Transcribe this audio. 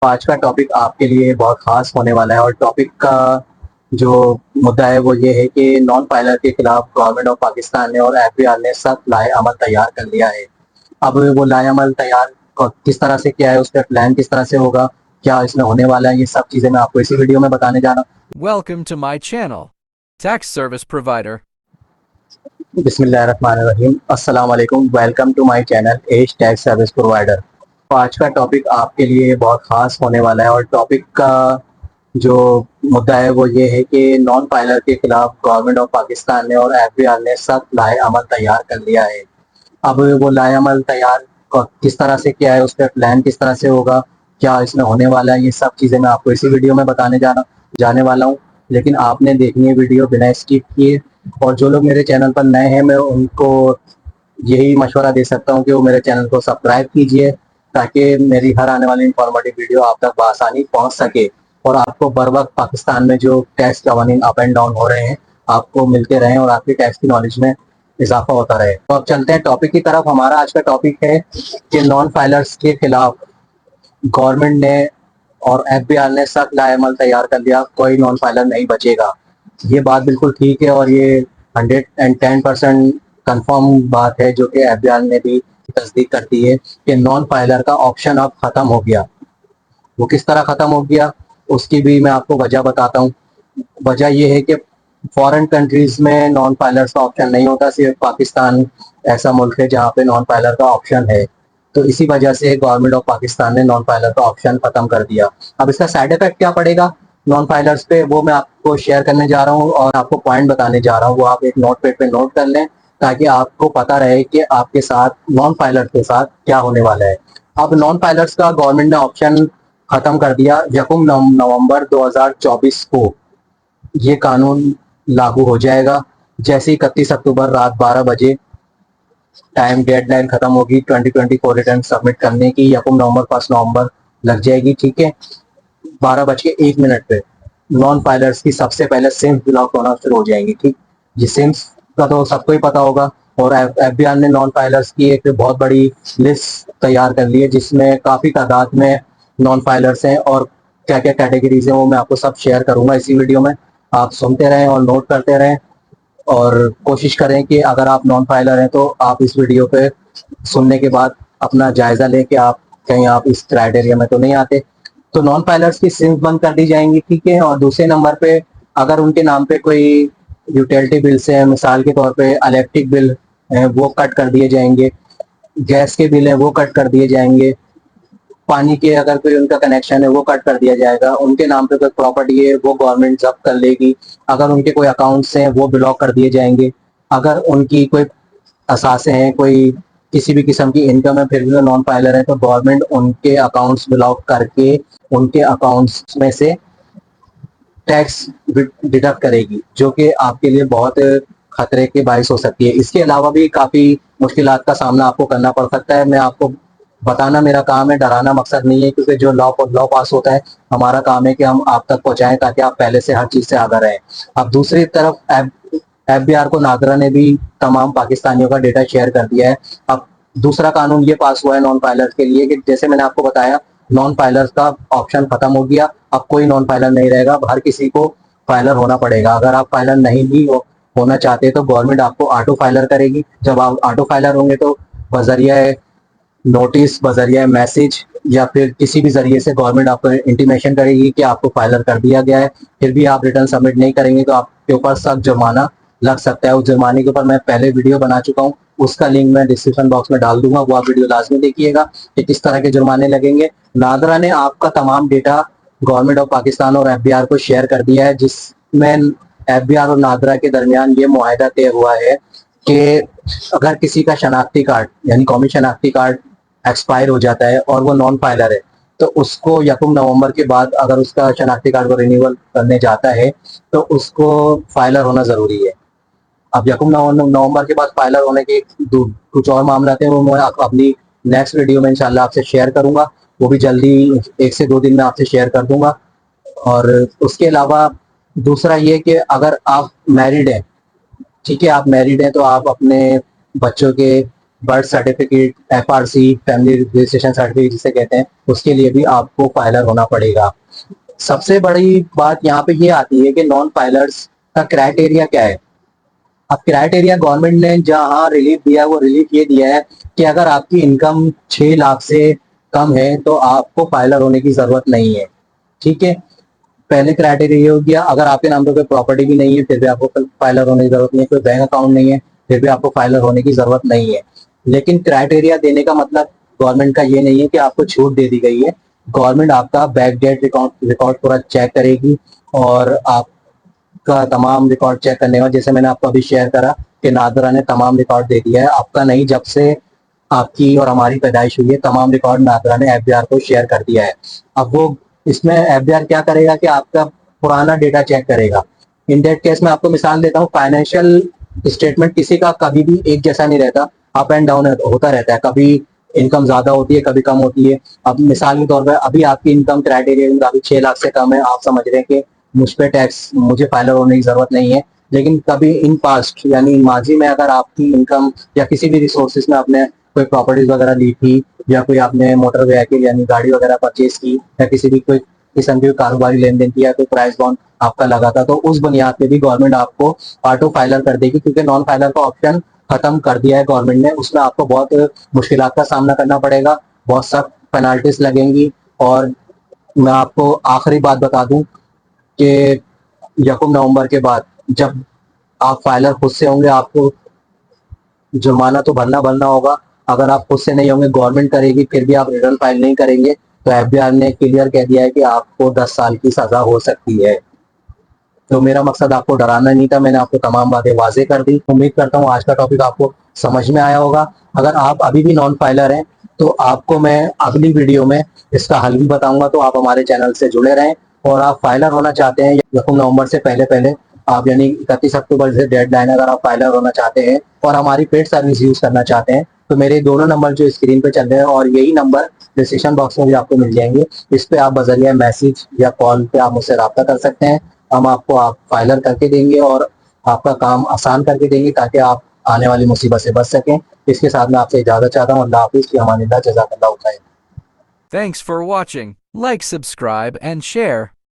आज का टॉपिक आपके लिए बहुत खास होने वाला है और टॉपिक का जो मुद्दा है वो ये है कि नॉन फाइलर के खिलाफ गवर्नमेंट ऑफ पाकिस्तान ने और एफबीआर ने सख्त लाए अमल तैयार कर लिया है। अब वो लाए अमल तैयार किस तरह से किया है, उसका प्लान किस तरह से होगा, क्या इसमें होने वाला है, ये सब चीजें मैं आपको इसी वीडियो में बताने जा रहा Welcome to my channel, Tax Service Provider. हूँ। बिस्मिल्लाहिर्रहमानिर्रहीम, अस्सलाम वालेकुम, welcome to my channel as tax service provider. तो आज का टॉपिक आपके लिए बहुत खास होने वाला है और टॉपिक का जो मुद्दा है वो ये है कि नॉन फाइलर के खिलाफ गवर्नमेंट ऑफ पाकिस्तान ने और एफबीआर ने सख्त लाए अमल तैयार कर लिया है। अब वो लाए अमल तैयार किस तरह से किया है, उसका प्लान किस तरह से होगा, क्या इसमें होने वाला है, ये सब चीज़ें मैं आपको इसी वीडियो में बताने जाने वाला हूँ। लेकिन आपने देखनी है वीडियो बिना स्किप किए। और जो लोग मेरे चैनल पर नए हैं मैं उनको यही मशवरा दे सकता हूँ कि वो मेरे चैनल को सब्सक्राइब कीजिए ताकि मेरी हर आने वाली इंफॉर्मेटिव वीडियो आप तक बआसानी पहुँच सके और आपको बर वक्त पाकिस्तान में जो टैक्स कवानीन अप एंड डाउन हो रहे हैं आपको मिलते रहें और आपकी टैक्स की नॉलेज में इजाफा होता रहे। तो अब चलते हैं टॉपिक की तरफ। हमारा आज का टॉपिक है कि नॉन फाइलर्स के खिलाफ गवर्नमेंट ने और एफबीआर ने सख्त लाएमल तैयार कर दिया, कोई नॉन फाइलर नहीं बचेगा। ये बात बिल्कुल ठीक है और ये 110% कंफर्म बात है जो कि एफबीआर ने भी तस्दीक करती है कि नॉन फाइलर का ऑप्शन अब खत्म हो गया। वो किस तरह खत्म हो गया उसकी भी मैं आपको वजह बताता हूँ। वजह ये है कि फॉरेन कंट्रीज में नॉन फाइलर्स का ऑप्शन नहीं होता, सिर्फ पाकिस्तान ऐसा मुल्क है जहाँ पे नॉन फाइलर का ऑप्शन है। तो इसी वजह से गवर्नमेंट ऑफ पाकिस्तान ने नॉन फाइलर का ऑप्शन खत्म कर दिया। अब इसका साइड इफेक्ट क्या पड़ेगा नॉन फाइलर्स पे वो मैं आपको शेयर करने जा रहा हूँ और आपको पॉइंट बताने जा रहा हूँ, वो आप एक नोट पैड पे नोट कर लें ताकि आपको पता रहे कि आपके साथ नॉन फाइलर के साथ क्या होने वाला है। अब नॉन फाइलर्स का गवर्नमेंट ने ऑप्शन खत्म कर दिया। यकम नवंबर 2024 को ये कानून लागू हो जाएगा। जैसे 31 अक्टूबर रात 12 बजे टाइम डेडलाइन खत्म होगी 2024 रिटर्न सबमिट करने की। यकम नवंबर 1 नवंबर लग जाएगी, ठीक है। 12 बज के 1 मिनट पे नॉन फाइलर्स की सबसे पहले सिम्स ब्लॉक होना शुरू हो जाएंगी, ठीक। ये सिम्स का तो सबको ही पता होगा और एफबीआर ने नॉन फाइलर्स की एक बहुत बड़ी लिस्ट तैयार कर ली है जिसमें काफी तादाद में नॉन फाइलर्स हैं और क्या क्या कैटेगरीज हैं वो मैं आपको सब शेयर करूंगा इसी वीडियो में। आप सुनते रहें और नोट करते रहें और कोशिश करें कि अगर आप नॉन फाइलर हैं तो आप इस वीडियो पे सुनने के बाद अपना जायजा लें कि आप कहीं आप इस क्राइटेरिया में तो नहीं आते। तो नॉन फाइलर्स की सिम्स बंद कर दी जाएंगी, ठीक है। और दूसरे नंबर पे अगर उनके नाम पे कोई यूटिलिटी बिल्स है, मिसाल के तौर पे इलेक्ट्रिक बिल है वो कट कर दिए जाएंगे, गैस के बिल है वो कट कर दिए जाएंगे, पानी के अगर कोई उनका कनेक्शन है वो कट कर दिया जाएगा, उनके नाम पे कोई प्रॉपर्टी है वो गवर्नमेंट जब्त कर लेगी, अगर उनके कोई अकाउंट्स हैं वो ब्लॉक कर दिए जाएंगे, अगर उनकी कोई असासे हैं, कोई किसी भी किस्म की इनकम है फिर भी वो नॉन फाइलर है तो गवर्नमेंट उनके अकाउंट्स ब्लॉक करके उनके अकाउंट्स में से टैक्स डिडक्ट करेगी जो कि आपके लिए बहुत खतरे के बायस हो सकती है। इसके अलावा भी काफी मुश्किलात का सामना आपको करना पड़ सकता है। मैं आपको बताना मेरा काम है, डराना मकसद नहीं है, क्योंकि जो लॉ पास होता है हमारा काम है कि हम आप तक पहुंचाएं ताकि आप पहले से हर चीज से आगे रहें। अब दूसरी तरफ एफबीआर को नागरा ने भी तमाम पाकिस्तानियों का डेटा शेयर कर दिया है। अब दूसरा कानून ये पास हुआ है नॉन फाइलर्स के लिए कि जैसे मैंने आपको बताया नॉन फाइलर्स का ऑप्शन खत्म हो गया, अब कोई नॉन फाइलर नहीं रहेगा, अब हर किसी को फाइलर होना पड़ेगा। अगर आप फाइलर नहीं भी होना चाहते तो गवर्नमेंट आपको ऑटो फाइलर करेगी। जब आप ऑटो फाइलर होंगे तो बजरिया नोटिस, बजरिया मैसेज या फिर किसी भी जरिए से गवर्नमेंट आपको इंटीमेशन करेगी कि आपको फाइलर कर दिया गया है, फिर भी आप रिटर्न सबमिट नहीं करेंगे तो आपके ऊपर सख्त जुर्माना लग सकता है। उस जुर्माने के ऊपर मैं पहले वीडियो बना चुका हूँ, उसका लिंक मैं डिस्क्रिप्शन बॉक्स में डाल दूंगा, वो आप वीडियो लाजमी देखिएगा कि किस तरह के जुर्माने लगेंगे। नादरा ने आपका तमाम डेटा गवर्नमेंट ऑफ पाकिस्तान और एफबीआर को शेयर कर दिया है जिसमें एफबीआर और नादरा के दरमियान ये मुआहदा तय हुआ है कि अगर किसी का शनाख्ती कार्ड यानी कौमी शनाख्ती कार्ड एक्सपायर हो जाता है और वो नॉन फाइलर है तो उसको यकम नवंबर के बाद अगर उसका शनाख्ती कार्ड को रिन्यूअल करने जाता है तो उसको फाइलर होना जरूरी है। अब यकम नवंबर के बाद फाइलर होने के कुछ और मामला थे वो मैं अपनी नेक्स्ट वीडियो में इंशाल्लाह आपसे शेयर करूंगा, वो भी जल्दी 1 से 2 दिन में आपसे शेयर कर दूंगा। और उसके अलावा दूसरा ये कि अगर आप मैरिड हैं, ठीक है, आप मैरिड हैं तो आप अपने बच्चों के birth certificate, FRC, family registration certificate जिसे कहते हैं, उसके लिए भी आपको फाइलर होना पड़ेगा। सबसे बड़ी बात यहाँ पे ये आती है कि नॉन फाइलर्स का क्राइटेरिया क्या है। अब क्राइटेरिया गवर्नमेंट ने जहाँ रिलीफ दिया है वो रिलीफ ये दिया है कि अगर आपकी इनकम 6 लाख से कम है तो आपको फाइलर होने की जरूरत नहीं है। ठीक है, पहले क्राइटेरिया ये हो गया। अगर आपके नाम पे कोई प्रॉपर्टी भी नहीं है फिर भी आपको फाइलर होने की जरूरत नहीं है, कोई बैंक अकाउंट नहीं है फिर भी आपको फाइलर होने की जरूरत नहीं है। लेकिन क्राइटेरिया देने का मतलब गवर्नमेंट का ये नहीं है कि आपको छूट दे दी गई है। गवर्नमेंट आपका बैकडेट रिकॉर्ड पूरा चेक करेगी और आपका तमाम रिकॉर्ड चेक करने में, जैसे मैंने आपको अभी शेयर करा कि नादरा ने तमाम रिकॉर्ड दे दिया है आपका, नहीं जब से आपकी और हमारी पैदाइश हुई है तमाम रिकॉर्ड नादरा ने एफबीआर को शेयर कर दिया है। अब वो इसमें एफबीआर क्या करेगा कि आपका पुराना डेटा चेक करेगा। इन दैट केस में आपको मिसाल देता हूँ, फाइनेंशियल स्टेटमेंट किसी का कभी भी एक जैसा नहीं रहता, अप एंड डाउन होता रहता है। कभी इनकम ज्यादा होती है, कभी कम होती है। अब मिसाल के तौर पर अभी आपकी इनकम क्राइटेरिया अभी 6 लाख से कम है, आप समझ रहे हैं कि मुझ पे टैक्स, मुझे फाइलर होने की जरूरत नहीं है। लेकिन कभी इन पास्ट यानी माजी में अगर आपकी इनकम या किसी भी रिसोर्सेज में आपने कोई प्रॉपर्टीज वगैरह ली थी या कोई आपने मोटर व्हीकल यानी गाड़ी वगैरह परचेज की या किसी भी कोई किस्म की कारोबारी लेन देन की या कोई प्राइस बॉन्ड आपका लगा था, तो उस बुनियाद पे भी गवर्नमेंट आपको ऑटो फाइलर कर देगी, क्योंकि नॉन फाइलर का ऑप्शन खत्म कर दिया है गवर्नमेंट ने। उसमें आपको बहुत मुश्किलात का सामना करना पड़ेगा, बहुत सख्त पेनाल्टीज लगेंगी। और मैं आपको आखिरी बात बता दूं कि 1 नवंबर के बाद जब आप फाइलर खुद से होंगे आपको जुर्माना तो भरना भरना होगा। अगर आप खुद से नहीं होंगे, गवर्नमेंट करेगी, फिर भी आप रिटर्न फाइल नहीं करेंगे तो एफबीआर ने क्लियर कह दिया है कि आपको 10 साल की सजा हो सकती है। तो मेरा मकसद आपको डराना नहीं था, मैंने आपको तमाम बातें वाजे कर दी। उम्मीद करता हूँ आज का टॉपिक आपको समझ में आया होगा। अगर आप अभी भी नॉन फाइलर हैं तो आपको मैं अगली वीडियो में इसका हल भी बताऊंगा, तो आप हमारे चैनल से जुड़े रहें। और आप फाइलर होना चाहते हैं 1 नवंबर से पहले पहले, आप यानी 31 अक्टूबर से डेडलाइन, अगर आप फाइलर होना चाहते हैं और हमारी पेड सर्विस यूज करना चाहते हैं तो मेरे दोनों नंबर जो स्क्रीन पे चल रहे हैं और यही नंबर डिस्क्रिप्शन बॉक्स में भी आपको मिल जाएंगे, इस पे आप बजरिया मैसेज या कॉल पे आप मुझसे रब्ता कर सकते हैं। हम आपको आप फाइलर करके देंगे और आपका काम आसान करके देंगे ताकि आप आने वाली मुसीबत से बच सकें। इसके साथ मैं आपसे इजाजत चाहता हूँ। अल्लाह हाफिज़, फ़ी अमानिल्लाह, जज़ाकल्लाहु खैर। Thanks for watching. Like, subscribe, and share.